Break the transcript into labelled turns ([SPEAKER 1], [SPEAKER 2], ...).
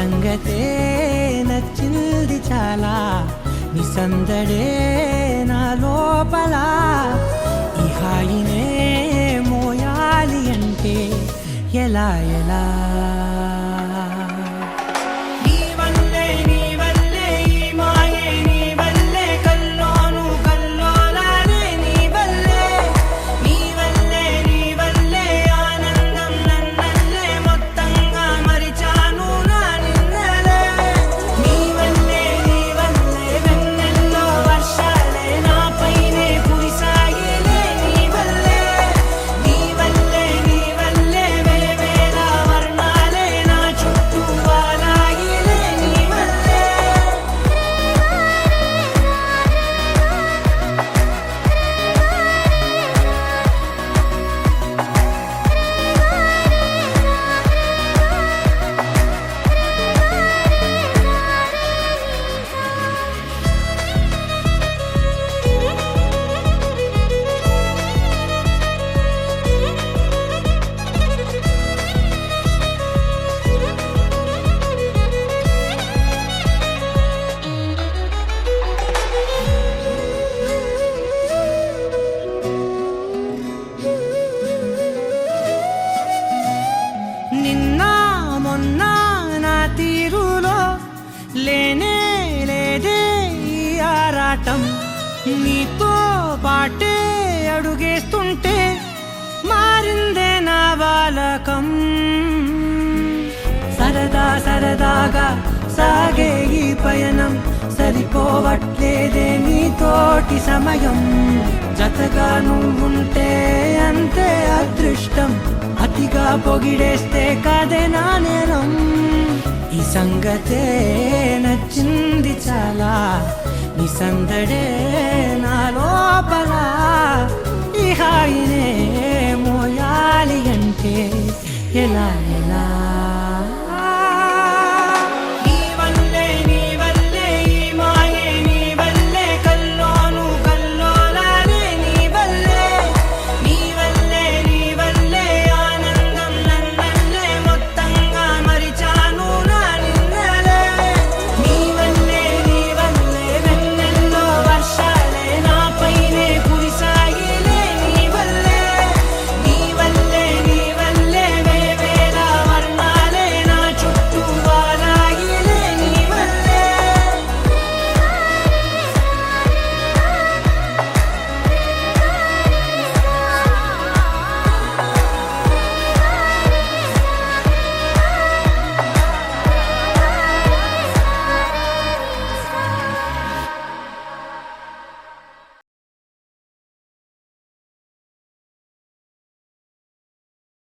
[SPEAKER 1] సంగతే నచ్చింది చాలా, నీ సందడే నా లోపల. ఈ హాయినే మోయాలి అంటే ఎలా ఎలా? లేనే లేదే ఈ ఆరాటం, నీతో పాటే అడుగేస్తుంటే మారిందే నా బాలకం. సరదా సరదాగా సాగే ఈ పయనం, సరిపోవట్లేదే నీతోటి సమయం. జతగా నువ్వుంటే అంతే అదృష్టం, అతిగా పొగిడేస్తే కదే నా నేరం. ఈ సంగతే నచ్చింది చాలా, నీ సందడే నా లోపల. ఈ హాయినే మోయాలి అంటే ఎలా ఎలా?